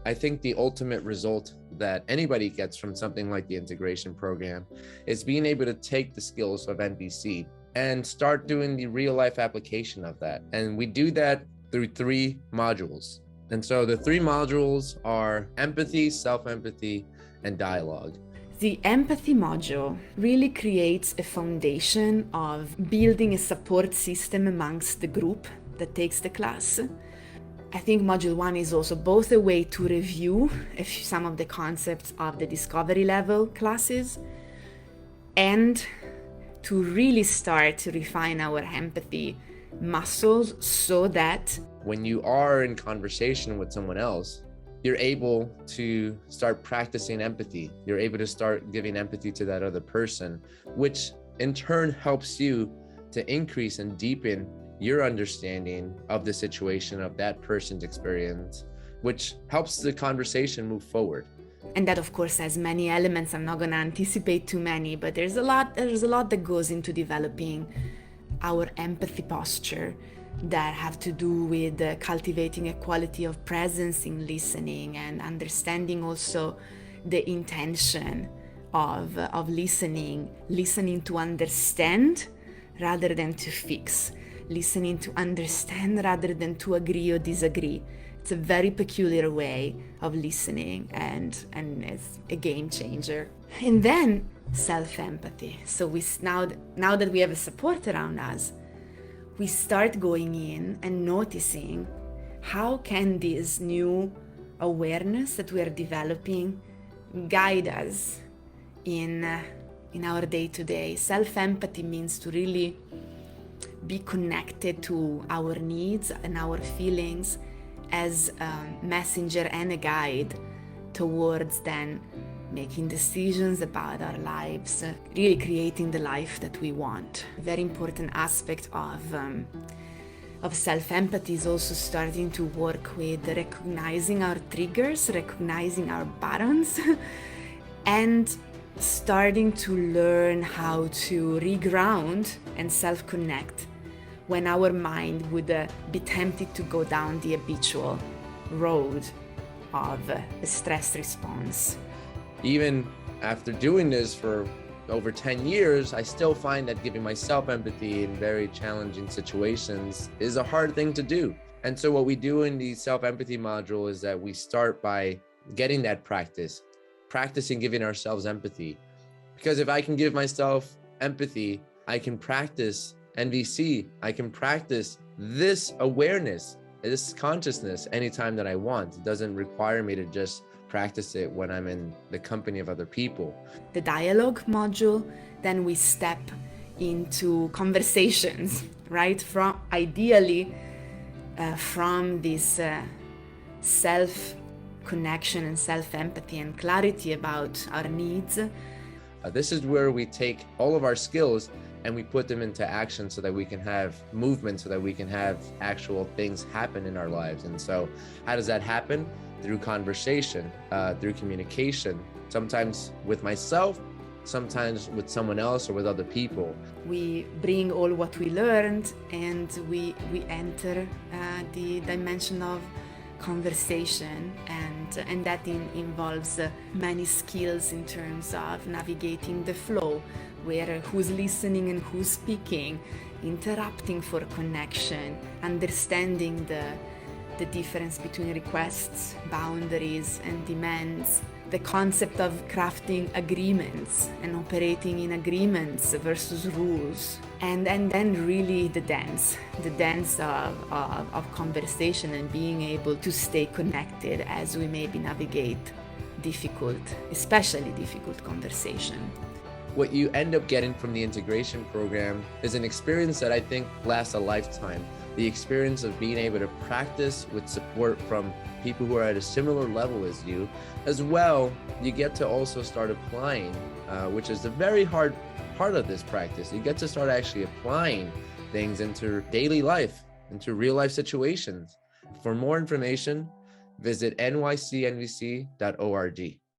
I think the ultimate result that anybody gets from something like the integration program is being able to take the skills of NVC and start doing the real life application of that. And we do that through 3 modules. And so the 3 modules are empathy, self-empathy, and dialogue. The empathy module really creates a foundation of building a support system amongst the group that takes the class. I think Module 1 is also both a way to review some of the concepts of the discovery level classes and to really start to refine our empathy muscles so that when you are in conversation with someone else, you're able to start practicing empathy. You're able to start giving empathy to that other person, which in turn helps you to increase and deepen your understanding of the situation of that person's experience, which helps the conversation move forward. And that, of course, has many elements. I'm not going to anticipate too many, but there's a lot that goes into developing our empathy posture that have to do with cultivating a quality of presence in listening and understanding also the intention of listening to understand rather than to fix, listening to understand rather than to agree or disagree. It's a very peculiar way of listening and it's a game changer. And then self-empathy. So now that we have a support around us, we start going in and noticing how can this new awareness that we are developing guide us in our day-to-day. Self-empathy means to really be connected to our needs and our feelings as a messenger and a guide towards then making decisions about our lives, really creating the life that we want. A very important aspect of self-empathy is also starting to work with recognizing our triggers, recognizing our buttons, and starting to learn how to reground and self-connect when our mind would be tempted to go down the habitual road of a stress response. Even after doing this for over 10 years, I still find that giving myself empathy in very challenging situations is a hard thing to do. And so what we do in the self-empathy module is that we start by getting that practicing giving ourselves empathy. Because if I can give myself empathy, I can practice NVC, I can practice this awareness, this consciousness anytime that I want. It doesn't require me to just practice it when I'm in the company of other people. The dialogue module, then we step into conversations, right? From ideally from this self-connection and self-empathy and clarity about our needs. This is where we take all of our skills and we put them into action so that we can have movement, so that we can have actual things happen in our lives. And so how does that happen? Through conversation, through communication, sometimes with myself, sometimes with someone else or with other people. We bring all what we learned and we enter the dimension of conversation, and that involves many skills in terms of navigating the flow, where who's listening and who's speaking, interrupting for connection, understanding the difference between requests, boundaries, and demands, the concept of crafting agreements and operating in agreements versus rules, and then really the dance of conversation and being able to stay connected as we maybe navigate especially difficult conversation. What you end up getting from the integration program is an experience that I think lasts a lifetime. The experience of being able to practice with support from people who are at a similar level as you. As well, you get to also start applying, which is the very hard part of this practice. You get to start actually applying things into daily life, into real life situations. For more information, visit NYCNVC.org.